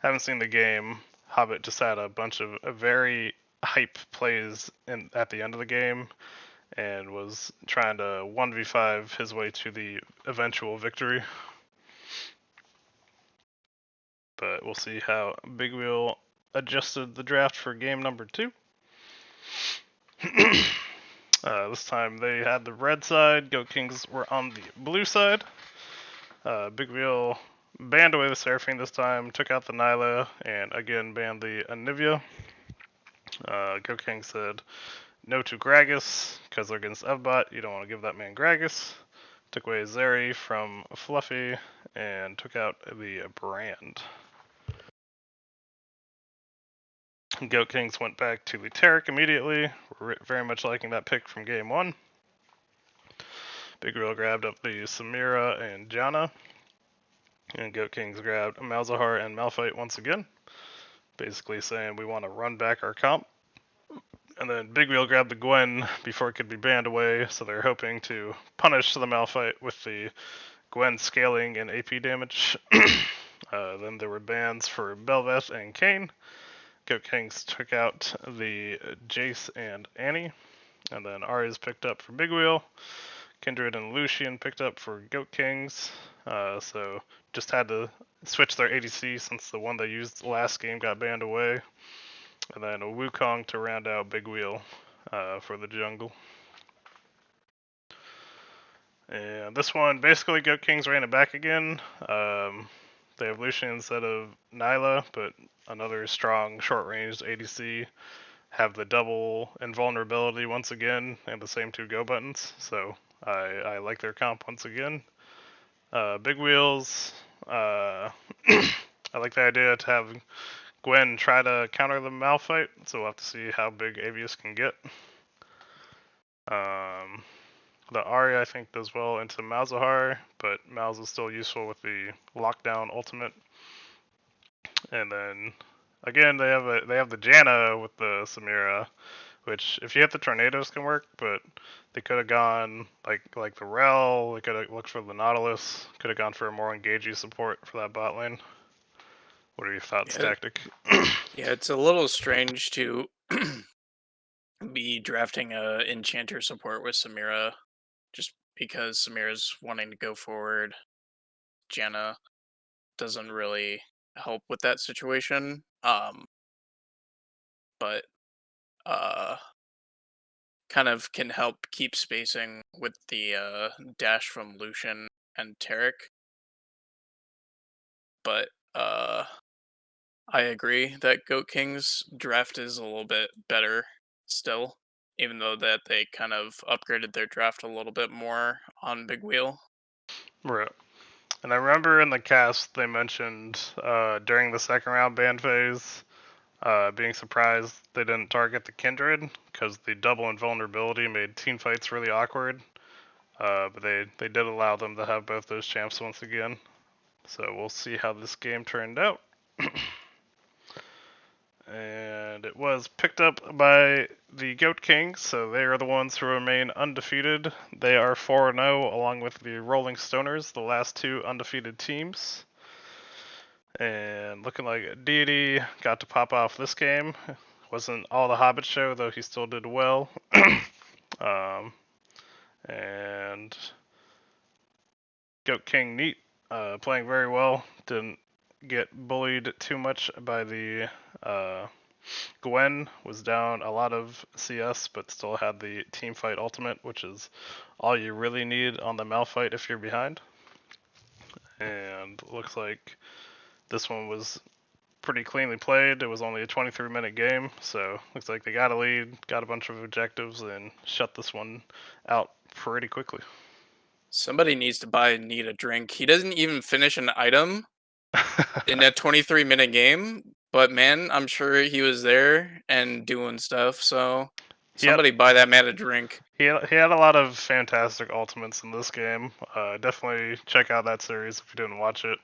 haven't seen the game, Hobbit just had a bunch of very hype plays at the end of the game and was trying to 1v5 his way to the eventual victory. But we'll see how Big Wheel adjusted the draft for game number 2. This time they had the red side, Goat Kings were on the blue side. Big Wheel banned away the Seraphine this time, took out the Nyla, and again banned the Anivia. Goat King said no to Gragas, because they're against Evbot, you don't want to give that man Gragas. Took away Zeri from Fluffy, and took out the Brand. Goat Kings went back to the Taric immediately. We're very much liking that pick from game 1. Big Wheel grabbed up the Samira and Janna. And Goat Kings grabbed Malzahar and Malphite once again. Basically saying we want to run back our comp. And then Big Wheel grabbed the Gwen before it could be banned away, so they're hoping to punish the Malphite with the Gwen scaling and AP damage. Then there were bans for Belveth and Kayn. Goat Kings took out the Jace and Annie. And then Arya's picked up for Big Wheel. Kindred and Lucian picked up for Goat Kings. So just had to switch their ADC since the one they used last game got banned away. And then a Wukong to round out Big Wheel for the jungle. And this one, basically Goat Kings ran it back again. They have Lucian instead of Nyla, but another strong short-ranged ADC. Have the double invulnerability once again, and the same 2 go buttons. So I like their comp once again. Big Wheels. I like the idea to have Gwen try to counter the Malphite, so we'll have to see how big Avius can get. The Arya, I think, does well into Malzahar, but Malz is still useful with the lockdown ultimate. And then, again, they have the Janna with the Samira, which, if you hit the tornadoes, can work, but they could have gone, like the Rel, they could have looked for the Nautilus, could have gone for a more engaging support for that bot lane. What are your thoughts, Tactic? Yeah, it's a little strange to be drafting a Enchanter support with Samira, just because Samira's wanting to go forward. Janna doesn't really help with that situation. But kind of can help keep spacing with the dash from Lucian and Tarek. But I agree that Goat King's draft is a little bit better still, even though that they kind of upgraded their draft a little bit more on Big Wheel. Right. And I remember in the cast they mentioned during the second round ban phase being surprised they didn't target the Kindred because the double invulnerability made team fights really awkward. But they did allow them to have both those champs once again. So we'll see how this game turned out. And it was picked up by the Goat Kings, so they are the ones who remain undefeated. They are 4-0 along with the Rolling Stoners, the last two undefeated teams. And looking like Deity got to pop off this game. Wasn't all the Hobbit show, though he still did well. And Goat King Neat playing very well. Didn't get bullied too much by the Gwen. Was down a lot of CS, but still had the team fight ultimate, which is all you really need on the Malphite if you're behind. And looks like this one was pretty cleanly played. It was only a 23-minute game, so looks like they got a lead, got a bunch of objectives, and shut this one out pretty quickly. Somebody needs to buy Neat a drink. He doesn't even finish an item in that 23-minute game, but man, I'm sure he was there and doing stuff, so somebody buy that man a drink. He had a lot of fantastic ultimates in this game. Definitely check out that series if you didn't watch it.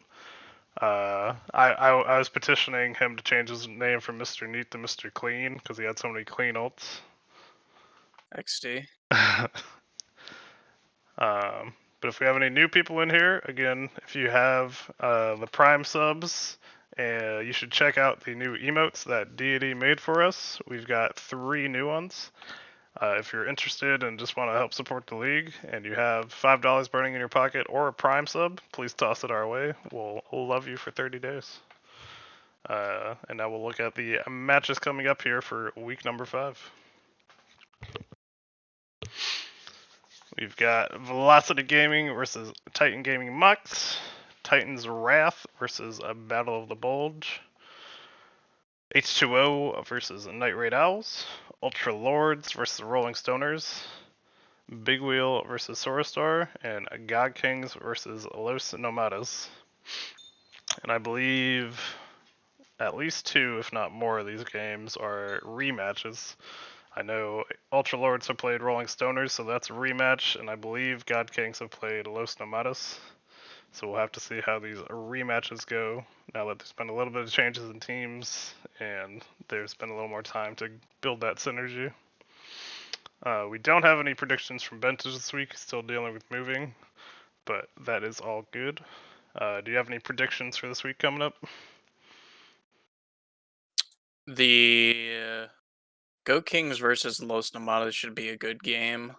I was petitioning him to change his name from Mr. Neat to Mr. Clean because he had so many clean ults. XD. But if we have any new people in here, again, if you have the Prime subs, you should check out the new emotes that Deity made for us. We've got 3 new ones. If you're interested and just want to help support the league, and you have $5 burning in your pocket or a Prime sub, please toss it our way. We'll love you for 30 days. And now we'll look at the matches coming up here for week number 5. We've got Velocity Gaming versus Titan Gaming Mux, Titan's Wrath versus Battle of the Bulge, H2O versus Night Raid Owls, Ultra Lords versus Rolling Stoners, Big Wheel versus Sorastar, and God Kings versus Los Nomadas. And I believe at least 2, if not more, of these games are rematches. I know Ultra Lords have played Rolling Stoners, so that's a rematch, and I believe God Kings have played Los Nomadas. So we'll have to see how these rematches go now that there's been a little bit of changes in teams, and there's been a little more time to build that synergy. We don't have any predictions from Bentage this week, still dealing with moving, but that is all good. Do you have any predictions for this week coming up? The Goat Kings versus Los Nomadas should be a good game.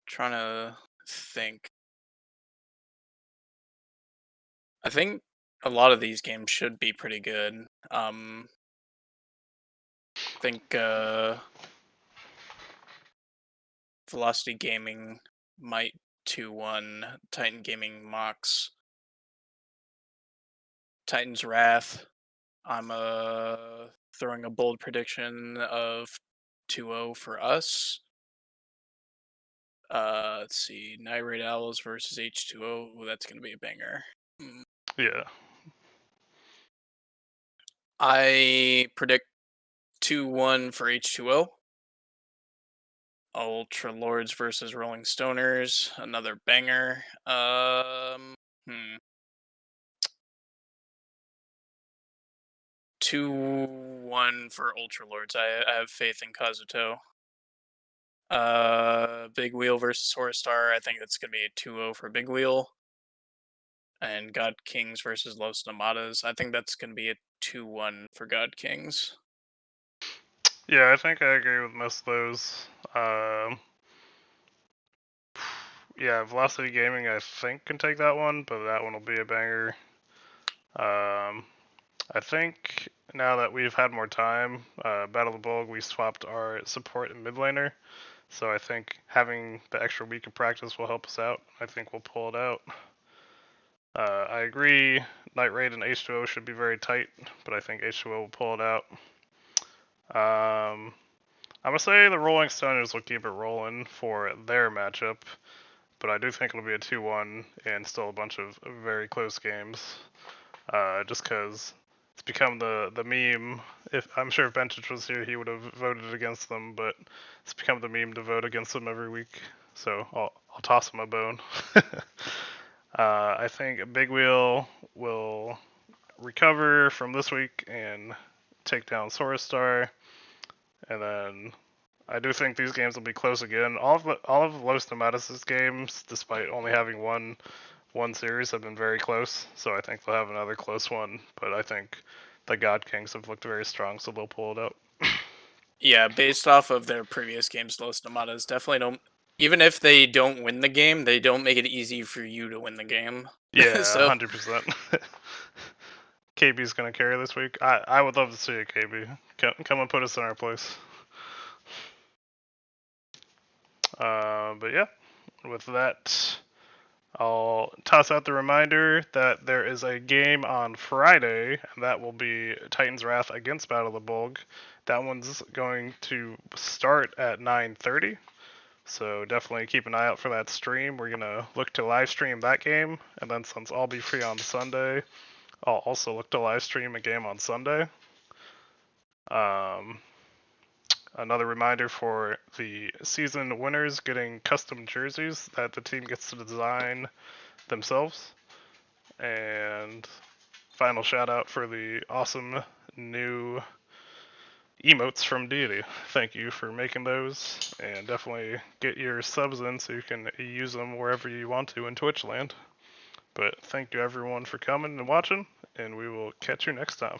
Trying to think. I think a lot of these games should be pretty good. I think Velocity Gaming might 2-1 Titan Gaming Mox. Titan's Wrath. I'm throwing a bold prediction of 2-0 for us. Let's see, Night Raid Owls versus H2O. Ooh, that's gonna be a banger. Yeah. I predict 2-1 for H2O. Ultra Lords versus Rolling Stoners, another banger. 2-1 for Ultra Lords. I have faith in Kazuto. Big Wheel versus Sorastar. I think that's gonna be a 2-0 for Big Wheel. And God Kings versus Los Nomadas. I think that's gonna be a 2-1 for God Kings. Yeah, I think I agree with most of those. Yeah, Velocity Gaming I think can take that one, but that one will be a banger. I think now that we've had more time, Battle of the Bulg, we swapped our support and mid laner. So I think having the extra week of practice will help us out. I think we'll pull it out. I agree, Night Raid and H2O should be very tight, but I think H2O will pull it out. I'm going to say the Rolling Stoners will keep it rolling for their matchup, but I do think it'll be a 2-1 and still a bunch of very close games. Just because it's become the meme. If I'm sure if Benchich was here, he would have voted against them, but it's become the meme to vote against them every week. So I'll toss him a bone. I think Big Wheel will recover from this week and take down Star, and then I do think these games will be close again. All of Los Tomatis' games, despite only having one series, have been very close. So I think they'll have another close one. But I think the God Kings have looked very strong, so they'll pull it out. Yeah, based off of their previous games, Los Tomatas definitely don't. Even if they don't win the game, they don't make it easy for you to win the game. Yeah, So 100%. KB's gonna carry this week. I would love to see a KB. Come and put us in our place. But yeah, with that, I'll toss out the reminder that there is a game on Friday, and that will be Titan's Wrath against Battle of the Bulg. That one's going to start at 9:30, so definitely keep an eye out for that stream. We're gonna look to live stream that game, and then since I'll be free on Sunday, I'll also look to live stream a game on Sunday. Another reminder for the season winners getting custom jerseys that the team gets to design themselves. And final shout out for the awesome new emotes from Deity. Thank you for making those, and definitely get your subs in so you can use them wherever you want to in Twitch land. But thank you everyone for coming and watching, and we will catch you next time.